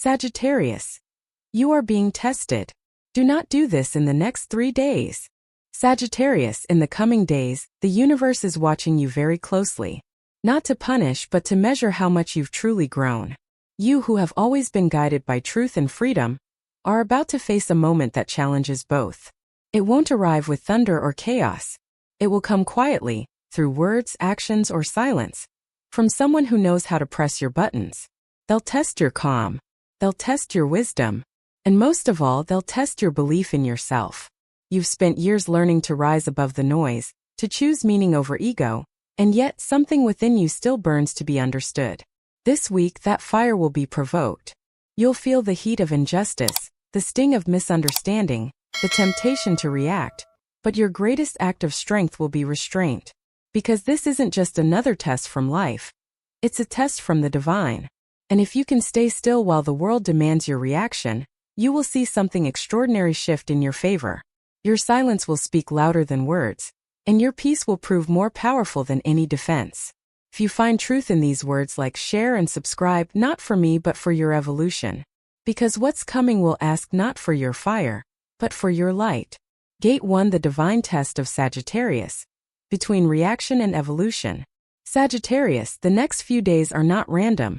Sagittarius, you are being tested. Do not do this in the next 3 days. Sagittarius, in the coming days, the universe is watching you very closely. Not to punish but to measure how much you've truly grown. You who have always been guided by truth and freedom are about to face a moment that challenges both. It won't arrive with thunder or chaos. It will come quietly, through words, actions, or silence, from someone who knows how to press your buttons. They'll test your calm. They'll test your wisdom. And most of all, they'll test your belief in yourself. You've spent years learning to rise above the noise, to choose meaning over ego, and yet something within you still burns to be understood. This week, that fire will be provoked. You'll feel the heat of injustice, the sting of misunderstanding, the temptation to react, but your greatest act of strength will be restraint. Because this isn't just another test from life. It's a test from the divine. And if you can stay still while the world demands your reaction, you will see something extraordinary shift in your favor. Your silence will speak louder than words, and your peace will prove more powerful than any defense. If you find truth in these words, like, share and subscribe, not for me but for your evolution. Because what's coming will ask not for your fire, but for your light. Gate 1, the divine test of Sagittarius. Between reaction and evolution. Sagittarius, the next few days are not random.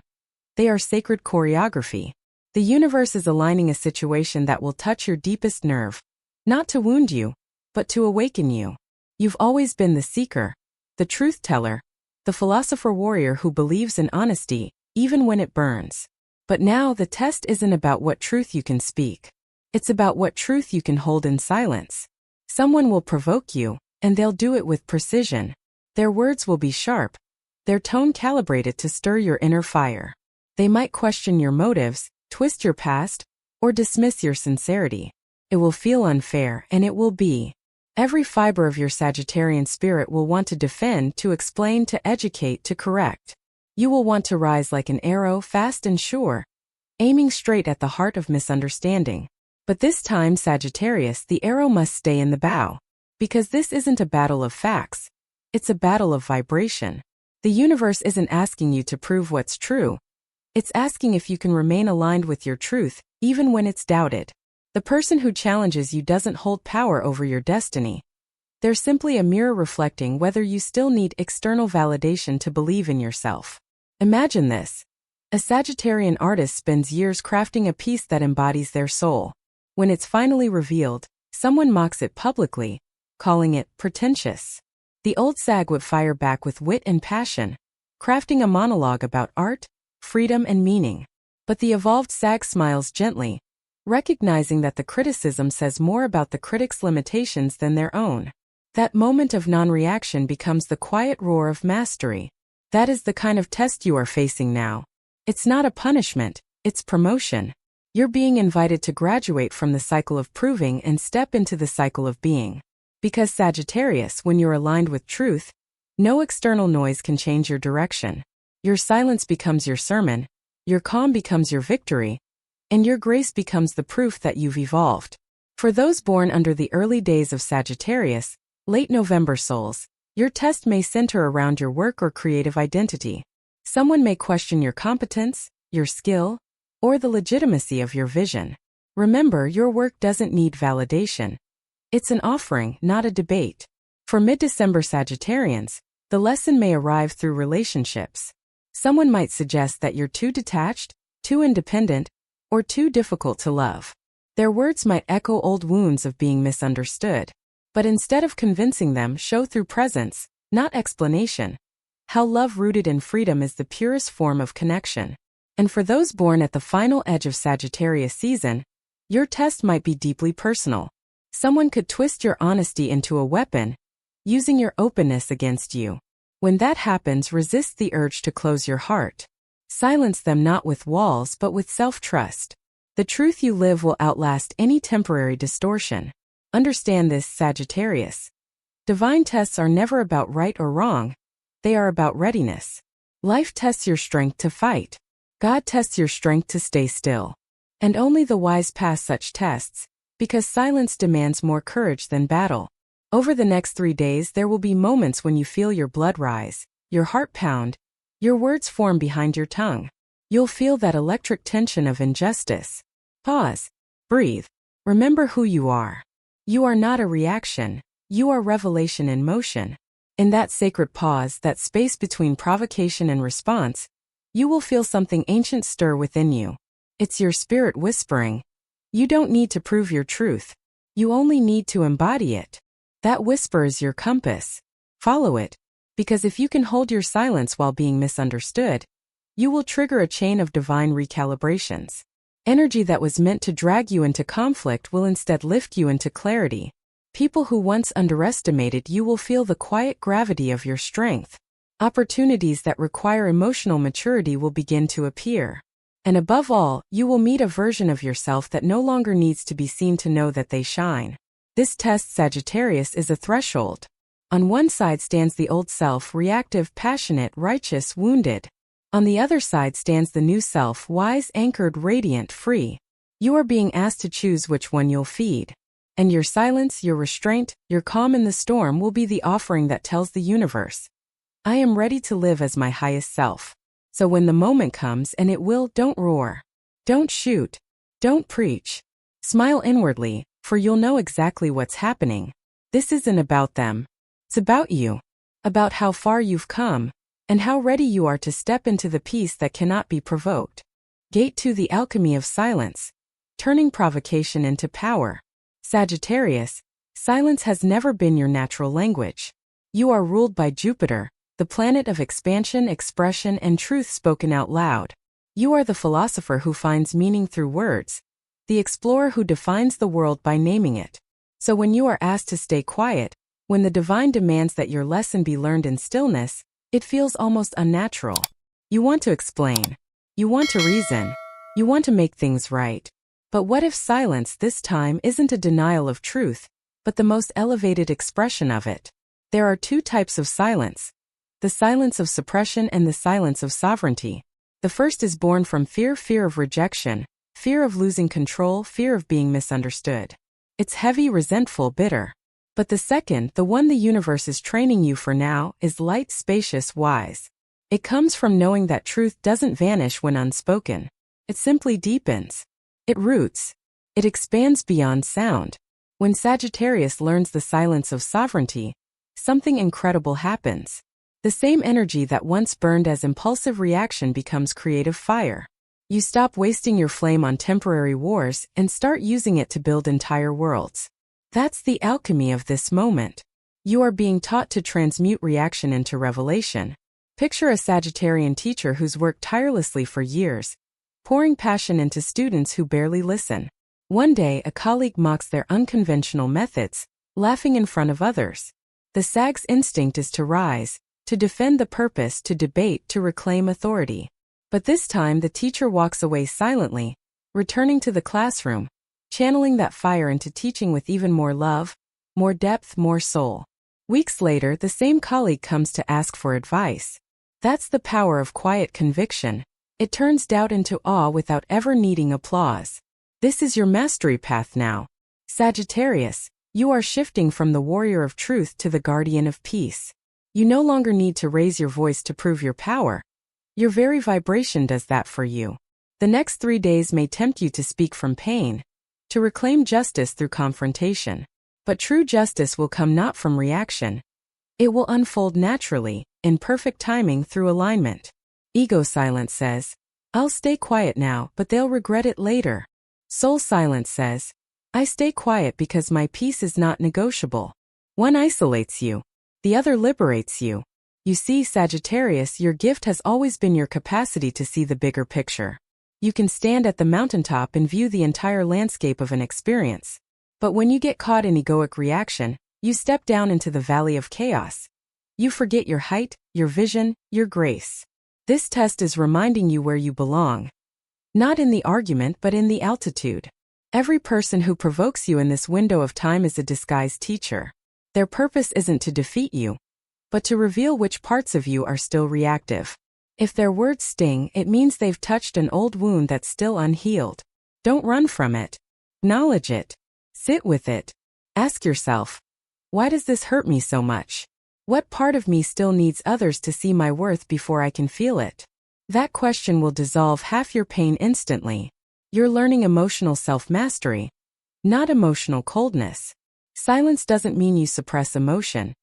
They are sacred choreography. The universe is aligning a situation that will touch your deepest nerve. Not to wound you, but to awaken you. You've always been the seeker, the truth teller, the philosopher warrior who believes in honesty, even when it burns. But now the test isn't about what truth you can speak. It's about what truth you can hold in silence. Someone will provoke you, and they'll do it with precision. Their words will be sharp, their tone calibrated to stir your inner fire. They might question your motives, twist your past, or dismiss your sincerity. It will feel unfair, and it will be. Every fiber of your Sagittarian spirit will want to defend, to explain, to educate, to correct. You will want to rise like an arrow, fast and sure, aiming straight at the heart of misunderstanding. But this time, Sagittarius, the arrow must stay in the bow. Because this isn't a battle of facts. It's a battle of vibration. The universe isn't asking you to prove what's true. It's asking if you can remain aligned with your truth, even when it's doubted. The person who challenges you doesn't hold power over your destiny. They're simply a mirror reflecting whether you still need external validation to believe in yourself. Imagine this. A Sagittarian artist spends years crafting a piece that embodies their soul. When it's finally revealed, someone mocks it publicly, calling it pretentious. The old Sag would fire back with wit and passion, crafting a monologue about art, freedom, and meaning. But the evolved Sag smiles gently, recognizing that the criticism says more about the critic's limitations than their own. That moment of non-reaction becomes the quiet roar of mastery. That is the kind of test you are facing now. It's not a punishment, it's promotion. You're being invited to graduate from the cycle of proving and step into the cycle of being. Because Sagittarius, when you're aligned with truth, no external noise can change your direction. Your silence becomes your sermon, your calm becomes your victory, and your grace becomes the proof that you've evolved. For those born under the early days of Sagittarius, late November souls, your test may center around your work or creative identity. Someone may question your competence, your skill, or the legitimacy of your vision. Remember, your work doesn't need validation. It's an offering, not a debate. For mid-December Sagittarians, the lesson may arrive through relationships. Someone might suggest that you're too detached, too independent, or too difficult to love. Their words might echo old wounds of being misunderstood. But instead of convincing them, show through presence, not explanation, how love rooted in freedom is the purest form of connection. And for those born at the final edge of Sagittarius season, your test might be deeply personal. Someone could twist your honesty into a weapon, using your openness against you. When that happens, resist the urge to close your heart. Silence them not with walls but with self-trust. The truth you live will outlast any temporary distortion. Understand this, Sagittarius. Divine tests are never about right or wrong. They are about readiness. Life tests your strength to fight. God tests your strength to stay still. And only the wise pass such tests, because silence demands more courage than battle. Over the next 3 days, there will be moments when you feel your blood rise, your heart pound, your words form behind your tongue. You'll feel that electric tension of injustice. Pause. Breathe. Remember who you are. You are not a reaction. You are revelation in motion. In that sacred pause, that space between provocation and response, you will feel something ancient stir within you. It's your spirit whispering. You don't need to prove your truth. You only need to embody it. That whisper is your compass. Follow it, because if you can hold your silence while being misunderstood, you will trigger a chain of divine recalibrations. Energy that was meant to drag you into conflict will instead lift you into clarity. People who once underestimated you will feel the quiet gravity of your strength. Opportunities that require emotional maturity will begin to appear. And above all, you will meet a version of yourself that no longer needs to be seen to know that they shine. This test, Sagittarius, is a threshold. On one side stands the old self, reactive, passionate, righteous, wounded. On the other side stands the new self, wise, anchored, radiant, free. You are being asked to choose which one you'll feed. And your silence, your restraint, your calm in the storm will be the offering that tells the universe, I am ready to live as my highest self. So when the moment comes, and it will, don't roar. Don't shoot. Don't preach. Smile inwardly, for you'll know exactly what's happening. This isn't about them. It's about you. About how far you've come, and how ready you are to step into the peace that cannot be provoked. Gate to the alchemy of silence. Turning provocation into power. Sagittarius, silence has never been your natural language. You are ruled by Jupiter, the planet of expansion, expression, and truth spoken out loud. You are the philosopher who finds meaning through words, the explorer who defines the world by naming it. So when you are asked to stay quiet, when the divine demands that your lesson be learned in stillness, it feels almost unnatural. You want to explain. You want to reason. You want to make things right. But what if silence this time isn't a denial of truth, but the most elevated expression of it? There are two types of silence. The silence of suppression and the silence of sovereignty. The first is born from fear of rejection, fear of losing control, fear of being misunderstood. It's heavy, resentful, bitter. But the second, the one the universe is training you for now, is light, spacious, wise. It comes from knowing that truth doesn't vanish when unspoken. It simply deepens. It roots. It expands beyond sound. When Sagittarius learns the silence of sovereignty, something incredible happens. The same energy that once burned as impulsive reaction becomes creative fire. You stop wasting your flame on temporary wars and start using it to build entire worlds. That's the alchemy of this moment. You are being taught to transmute reaction into revelation. Picture a Sagittarian teacher who's worked tirelessly for years, pouring passion into students who barely listen. One day, a colleague mocks their unconventional methods, laughing in front of others. The Sag's instinct is to rise, to defend the purpose, to debate, to reclaim authority. But this time the teacher walks away silently, returning to the classroom, channeling that fire into teaching with even more love, more depth, more soul. Weeks later, the same colleague comes to ask for advice. That's the power of quiet conviction. It turns doubt into awe without ever needing applause. This is your mastery path now. Sagittarius, you are shifting from the warrior of truth to the guardian of peace. You no longer need to raise your voice to prove your power. Your very vibration does that for you. The next 3 days may tempt you to speak from pain, to reclaim justice through confrontation. But true justice will come not from reaction. It will unfold naturally, in perfect timing through alignment. Ego silence says, I'll stay quiet now, but they'll regret it later. Soul silence says, I stay quiet because my peace is not negotiable. One isolates you. The other liberates you. You see, Sagittarius, your gift has always been your capacity to see the bigger picture. You can stand at the mountaintop and view the entire landscape of an experience. But when you get caught in egoic reaction, you step down into the valley of chaos. You forget your height, your vision, your grace. This test is reminding you where you belong. Not in the argument, but in the altitude. Every person who provokes you in this window of time is a disguised teacher. Their purpose isn't to defeat you, but to reveal which parts of you are still reactive. If their words sting, it means they've touched an old wound that's still unhealed. Don't run from it. Acknowledge it. Sit with it. Ask yourself, why does this hurt me so much? What part of me still needs others to see my worth before I can feel it? That question will dissolve half your pain instantly. You're learning emotional self-mastery, not emotional coldness. Silence doesn't mean you suppress emotion.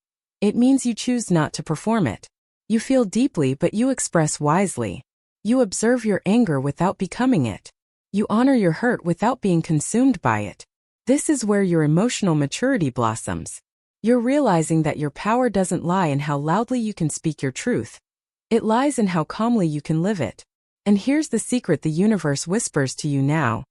It means you choose not to perform it. You feel deeply but you express wisely. You observe your anger without becoming it. You honor your hurt without being consumed by it. This is where your emotional maturity blossoms. You're realizing that your power doesn't lie in how loudly you can speak your truth. It lies in how calmly you can live it. And here's the secret the universe whispers to you now.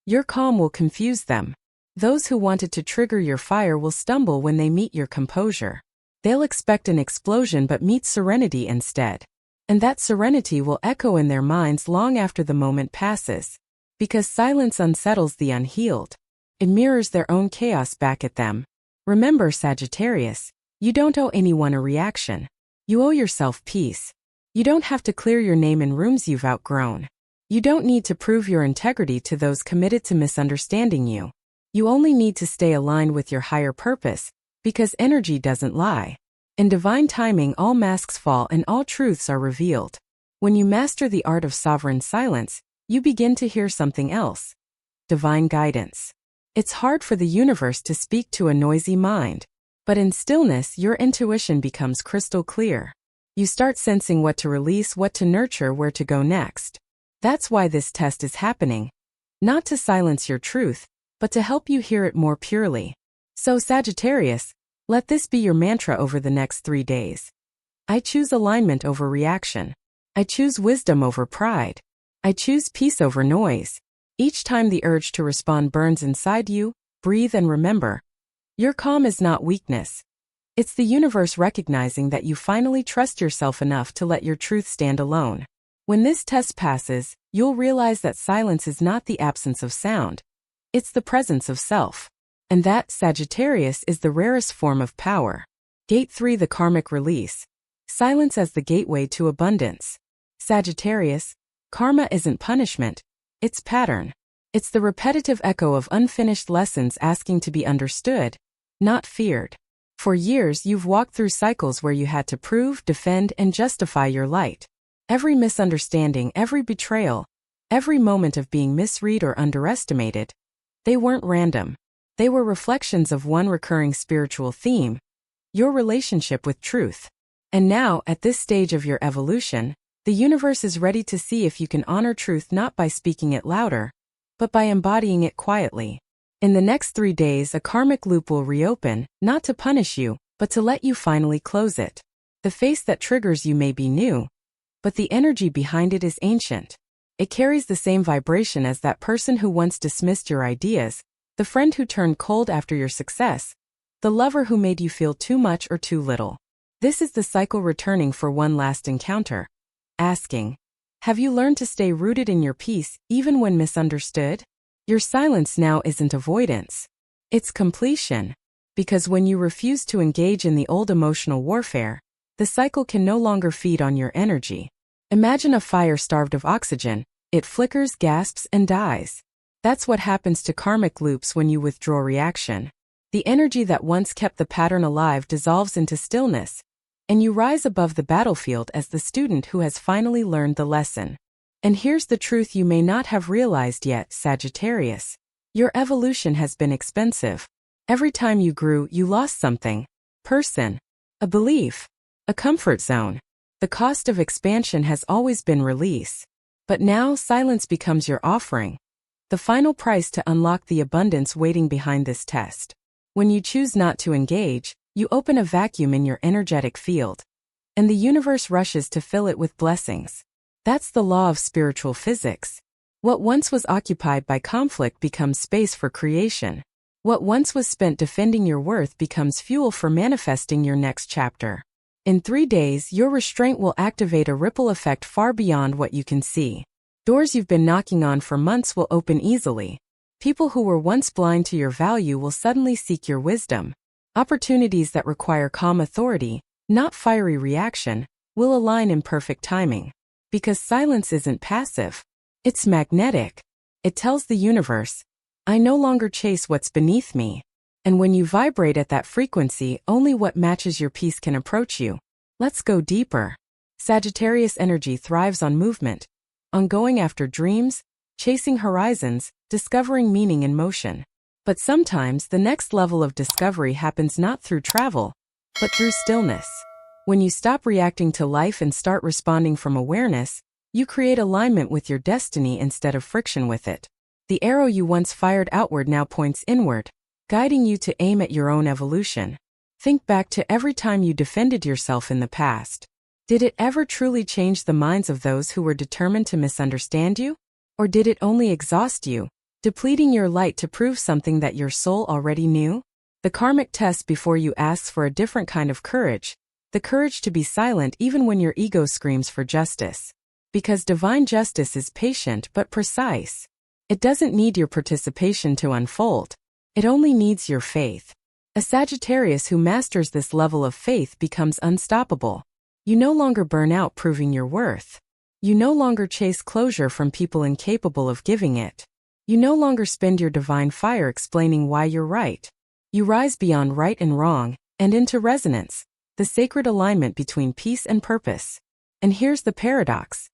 Your calm will confuse them. Those who wanted to trigger your fire will stumble when they meet your composure. They'll expect an explosion but meet serenity instead. And that serenity will echo in their minds long after the moment passes. Because silence unsettles the unhealed. It mirrors their own chaos back at them. Remember, Sagittarius, you don't owe anyone a reaction. You owe yourself peace. You don't have to clear your name in rooms you've outgrown. You don't need to prove your integrity to those committed to misunderstanding you. You only need to stay aligned with your higher purpose, because energy doesn't lie. In divine timing, all masks fall and all truths are revealed. When you master the art of sovereign silence, you begin to hear something else. Divine guidance. It's hard for the universe to speak to a noisy mind. But in stillness, your intuition becomes crystal clear. You start sensing what to release, what to nurture, where to go next. That's why this test is happening. Not to silence your truth, but to help you hear it more purely. So Sagittarius, let this be your mantra over the next 3 days. I choose alignment over reaction. I choose wisdom over pride. I choose peace over noise. Each time the urge to respond burns inside you, breathe and remember. Your calm is not weakness. It's the universe recognizing that you finally trust yourself enough to let your truth stand alone. When this test passes, you'll realize that silence is not the absence of sound. It's the presence of self. And that, Sagittarius, is the rarest form of power. Gate 3, the karmic release. Silence as the gateway to abundance. Sagittarius, karma isn't punishment. It's pattern. It's the repetitive echo of unfinished lessons asking to be understood, not feared. For years, you've walked through cycles where you had to prove, defend, and justify your light. Every misunderstanding, every betrayal, every moment of being misread or underestimated, they weren't random. They were reflections of one recurring spiritual theme, your relationship with truth. And now, at this stage of your evolution, the universe is ready to see if you can honor truth not by speaking it louder, but by embodying it quietly. In the next 3 days, a karmic loop will reopen, not to punish you, but to let you finally close it. The face that triggers you may be new, but the energy behind it is ancient. It carries the same vibration as that person who once dismissed your ideas, the friend who turned cold after your success, the lover who made you feel too much or too little. This is the cycle returning for one last encounter. Asking, have you learned to stay rooted in your peace even when misunderstood? Your silence now isn't avoidance. It's completion. Because when you refuse to engage in the old emotional warfare, the cycle can no longer feed on your energy. Imagine a fire starved of oxygen. It flickers, gasps, and dies. That's what happens to karmic loops when you withdraw reaction. The energy that once kept the pattern alive dissolves into stillness, and you rise above the battlefield as the student who has finally learned the lesson. And here's the truth you may not have realized yet, Sagittarius. Your evolution has been expensive. Every time you grew, you lost something. Person. A belief. A comfort zone. The cost of expansion has always been release. But now silence becomes your offering. The final price to unlock the abundance waiting behind this test. When you choose not to engage, you open a vacuum in your energetic field. And the universe rushes to fill it with blessings. That's the law of spiritual physics. What once was occupied by conflict becomes space for creation. What once was spent defending your worth becomes fuel for manifesting your next chapter. In 3 days, your restraint will activate a ripple effect far beyond what you can see. Doors you've been knocking on for months will open easily. People who were once blind to your value will suddenly seek your wisdom. Opportunities that require calm authority, not fiery reaction, will align in perfect timing. Because silence isn't passive. It's magnetic. It tells the universe, I no longer chase what's beneath me. And when you vibrate at that frequency, only what matches your peace can approach you. Let's go deeper. Sagittarius energy thrives on movement, on going after dreams, chasing horizons, discovering meaning in motion. But sometimes the next level of discovery happens not through travel, but through stillness. When you stop reacting to life and start responding from awareness, you create alignment with your destiny instead of friction with it. The arrow you once fired outward now points inward, guiding you to aim at your own evolution. Think back to every time you defended yourself in the past. Did it ever truly change the minds of those who were determined to misunderstand you? Or did it only exhaust you, depleting your light to prove something that your soul already knew? The karmic test before you asks for a different kind of courage, the courage to be silent even when your ego screams for justice. Because divine justice is patient but precise. It doesn't need your participation to unfold. It only needs your faith. A Sagittarius who masters this level of faith becomes unstoppable. You no longer burn out proving your worth. You no longer chase closure from people incapable of giving it. You no longer spend your divine fire explaining why you're right. You rise beyond right and wrong, and into resonance, the sacred alignment between peace and purpose. And here's the paradox.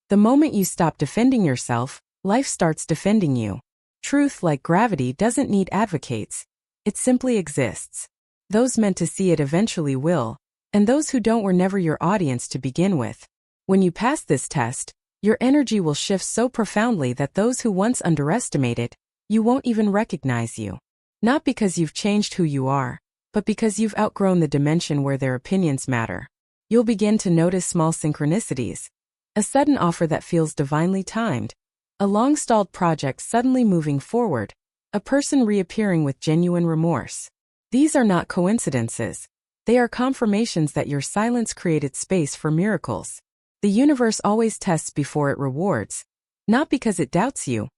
The moment you stop defending yourself, life starts defending you. Truth, like gravity, doesn't need advocates. It simply exists. Those meant to see it eventually will, and those who don't were never your audience to begin with. When you pass this test, your energy will shift so profoundly that those who once underestimated you won't even recognize you. Not because you've changed who you are, but because you've outgrown the dimension where their opinions matter. You'll begin to notice small synchronicities. A sudden offer that feels divinely timed. A long-stalled project suddenly moving forward. A person reappearing with genuine remorse. These are not coincidences. They are confirmations that your silence created space for miracles. The universe always tests before it rewards. Not because it doubts you,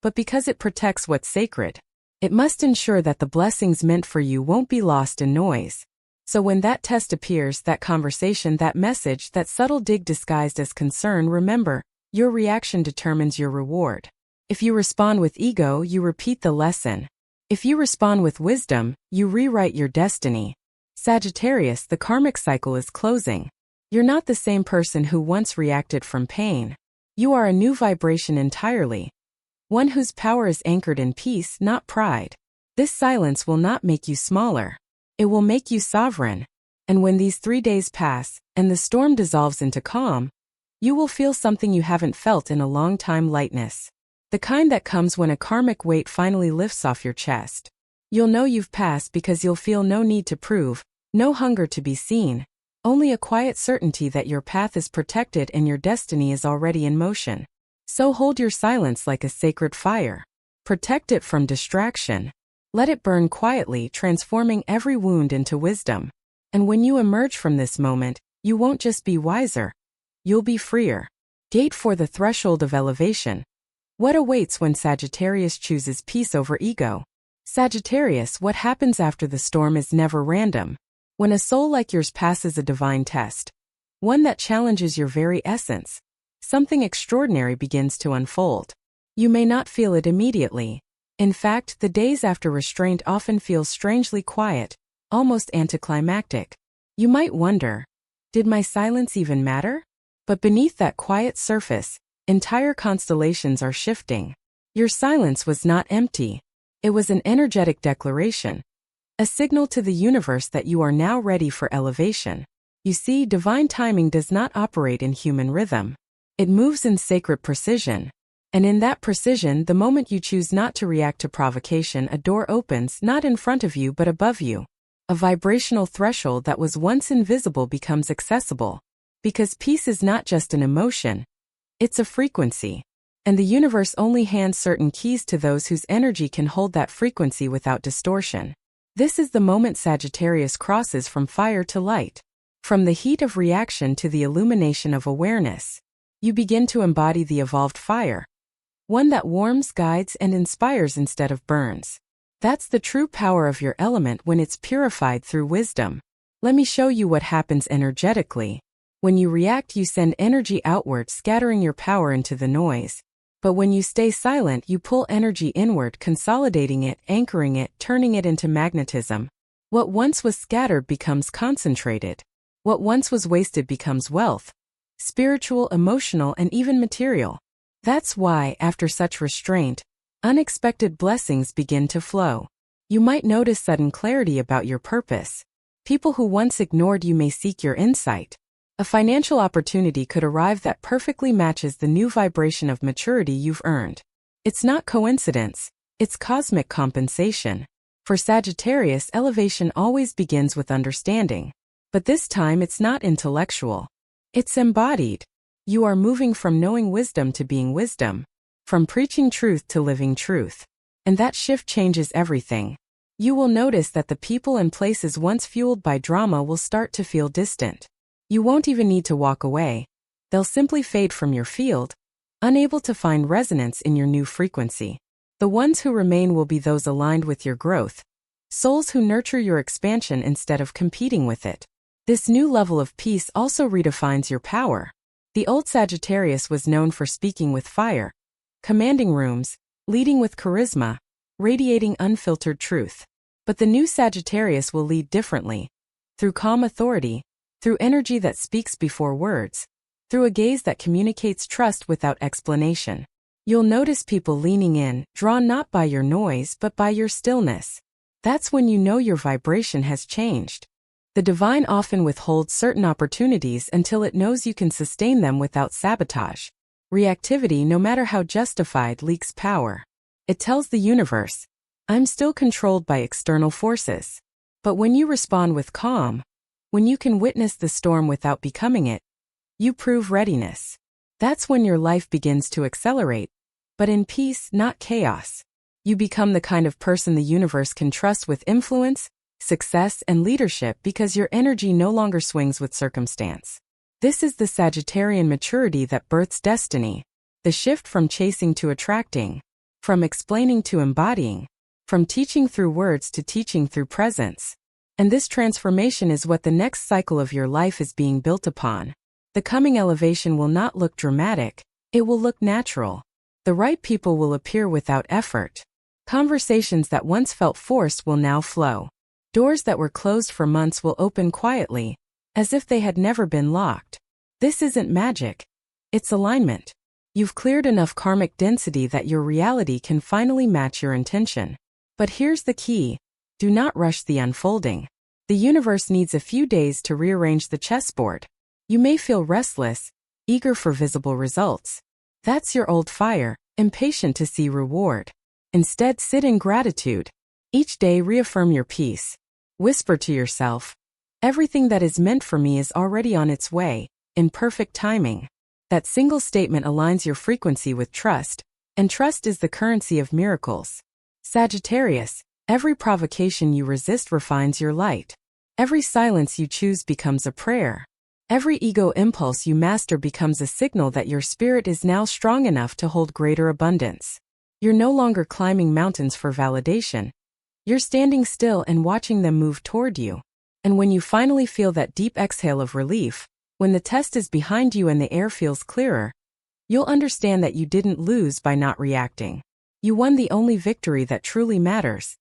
but because it protects what's sacred. It must ensure that the blessings meant for you won't be lost in noise. So when that test appears, that conversation, that message, that subtle dig disguised as concern, remember, your reaction determines your reward. If you respond with ego, you repeat the lesson. If you respond with wisdom, you rewrite your destiny. Sagittarius, the karmic cycle is closing. You're not the same person who once reacted from pain. You are a new vibration entirely. One whose power is anchored in peace, not pride. This silence will not make you smaller. It will make you sovereign. And when these 3 days pass, and the storm dissolves into calm, you will feel something you haven't felt in a long time: lightness. The kind that comes when a karmic weight finally lifts off your chest. You'll know you've passed because you'll feel no need to prove, no hunger to be seen. Only a quiet certainty that your path is protected and your destiny is already in motion. So hold your silence like a sacred fire. Protect it from distraction. Let it burn quietly, transforming every wound into wisdom. And when you emerge from this moment, you won't just be wiser. You'll be freer. Gate for the threshold of elevation. What awaits when Sagittarius chooses peace over ego? Sagittarius, what happens after the storm is never random. When a soul like yours passes a divine test, one that challenges your very essence, something extraordinary begins to unfold. You may not feel it immediately. In fact, the days after restraint often feel strangely quiet, almost anticlimactic. You might wonder, did my silence even matter? But beneath that quiet surface, entire constellations are shifting. Your silence was not empty. It was an energetic declaration. A signal to the universe that you are now ready for elevation. You see, divine timing does not operate in human rhythm. It moves in sacred precision. And in that precision, the moment you choose not to react to provocation, a door opens, not in front of you but above you. A vibrational threshold that was once invisible becomes accessible. Because peace is not just an emotion. It's a frequency. And the universe only hands certain keys to those whose energy can hold that frequency without distortion. This is the moment Sagittarius crosses from fire to light. From the heat of reaction to the illumination of awareness. You begin to embody the evolved fire. One that warms, guides, and inspires instead of burns. That's the true power of your element when it's purified through wisdom. Let me show you what happens energetically. When you react, you send energy outward, scattering your power into the noise. But when you stay silent, you pull energy inward, consolidating it, anchoring it, turning it into magnetism. What once was scattered becomes concentrated. What once was wasted becomes wealth. spiritual, emotional, and even material. That's why, after such restraint, unexpected blessings begin to flow. You might notice sudden clarity about your purpose. People who once ignored you may seek your insight. A financial opportunity could arrive that perfectly matches the new vibration of maturity you've earned. It's not coincidence, it's cosmic compensation. For Sagittarius, elevation always begins with understanding. But this time it's not intellectual. It's embodied. You are moving from knowing wisdom to being wisdom, from preaching truth to living truth. And that shift changes everything. You will notice that the people and places once fueled by drama will start to feel distant. You won't even need to walk away. They'll simply fade from your field, unable to find resonance in your new frequency. The ones who remain will be those aligned with your growth, souls who nurture your expansion instead of competing with it. This new level of peace also redefines your power. The old Sagittarius was known for speaking with fire, commanding rooms, leading with charisma, radiating unfiltered truth. But the new Sagittarius will lead differently, through calm authority, through energy that speaks before words, through a gaze that communicates trust without explanation. You'll notice people leaning in, drawn not by your noise but by your stillness. That's when you know your vibration has changed. The divine often withholds certain opportunities until it knows you can sustain them without sabotage. Reactivity, no matter how justified, leaks power. It tells the universe, I'm still controlled by external forces. But when you respond with calm, when you can witness the storm without becoming it, you prove readiness. That's when your life begins to accelerate, but in peace, not chaos. You become the kind of person the universe can trust with influence, success, and leadership because your energy no longer swings with circumstance. This is the Sagittarian maturity that births destiny. The shift from chasing to attracting, from explaining to embodying, from teaching through words to teaching through presence. And this transformation is what the next cycle of your life is being built upon. The coming elevation will not look dramatic, it will look natural. The right people will appear without effort. Conversations that once felt forced will now flow. Doors that were closed for months will open quietly, as if they had never been locked. This isn't magic. It's alignment. You've cleared enough karmic density that your reality can finally match your intention. But here's the key. Do not rush the unfolding. The universe needs a few days to rearrange the chessboard. You may feel restless, eager for visible results. That's your old fire, impatient to see reward. Instead, sit in gratitude. Each day reaffirm your peace. Whisper to yourself, everything that is meant for me is already on its way, in perfect timing. That single statement aligns your frequency with trust, and trust is the currency of miracles. Sagittarius, every provocation you resist refines your light. Every silence you choose becomes a prayer. Every ego impulse you master becomes a signal that your spirit is now strong enough to hold greater abundance. You're no longer climbing mountains for validation. You're standing still and watching them move toward you. And when you finally feel that deep exhale of relief, when the test is behind you and the air feels clearer, you'll understand that you didn't lose by not reacting. You won the only victory that truly matters.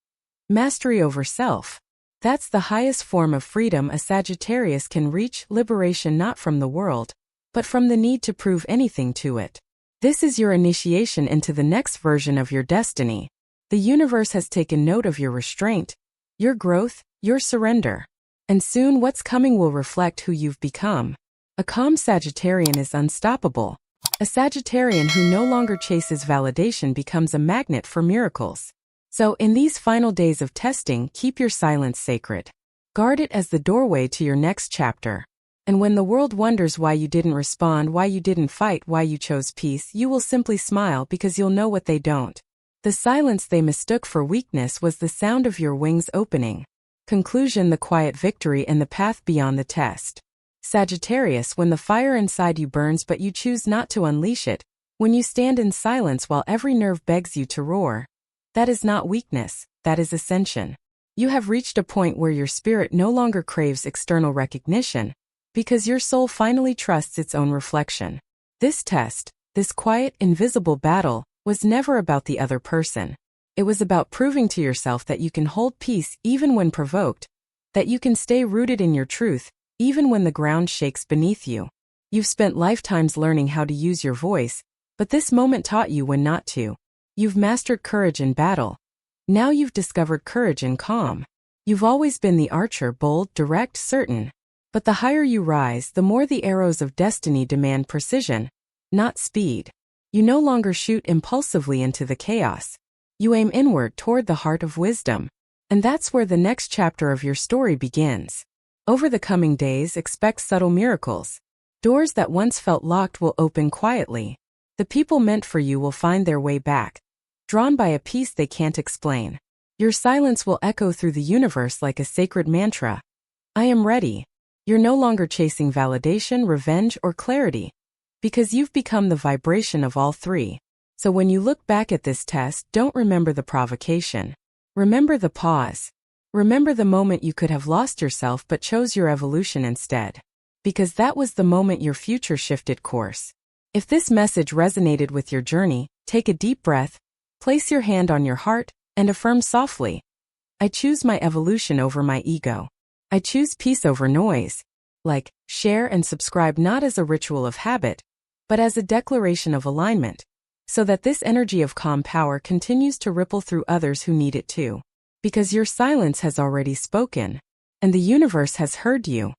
Mastery over self. That's the highest form of freedom a Sagittarius can reach, liberation not from the world, but from the need to prove anything to it. This is your initiation into the next version of your destiny. The universe has taken note of your restraint, your growth, your surrender. And soon what's coming will reflect who you've become. A calm Sagittarian is unstoppable. A Sagittarian who no longer chases validation becomes a magnet for miracles. So in these final days of testing, keep your silence sacred. Guard it as the doorway to your next chapter. And when the world wonders why you didn't respond, why you didn't fight, why you chose peace, you will simply smile because you'll know what they don't. The silence they mistook for weakness was the sound of your wings opening. Conclusion: the quiet victory and the path beyond the test. Sagittarius, when the fire inside you burns but you choose not to unleash it, when you stand in silence while every nerve begs you to roar, that is not weakness, that is ascension. You have reached a point where your spirit no longer craves external recognition, because your soul finally trusts its own reflection. This test, this quiet, invisible battle, was never about the other person. It was about proving to yourself that you can hold peace even when provoked, that you can stay rooted in your truth, even when the ground shakes beneath you. You've spent lifetimes learning how to use your voice, but this moment taught you when not to. You've mastered courage in battle. Now you've discovered courage in calm. You've always been the archer, bold, direct, certain. But the higher you rise, the more the arrows of destiny demand precision, not speed. You no longer shoot impulsively into the chaos. You aim inward toward the heart of wisdom. And that's where the next chapter of your story begins. Over the coming days, expect subtle miracles. Doors that once felt locked will open quietly. The people meant for you will find their way back, drawn by a peace they can't explain. Your silence will echo through the universe like a sacred mantra. I am ready. You're no longer chasing validation, revenge, or clarity, because you've become the vibration of all three. So when you look back at this test, don't remember the provocation. Remember the pause. Remember the moment you could have lost yourself but chose your evolution instead. Because that was the moment your future shifted course. If this message resonated with your journey, take a deep breath, place your hand on your heart, and affirm softly, I choose my evolution over my ego. I choose peace over noise. Like, share and subscribe not as a ritual of habit, but as a declaration of alignment, so that this energy of calm power continues to ripple through others who need it too. Because your silence has already spoken, and the universe has heard you.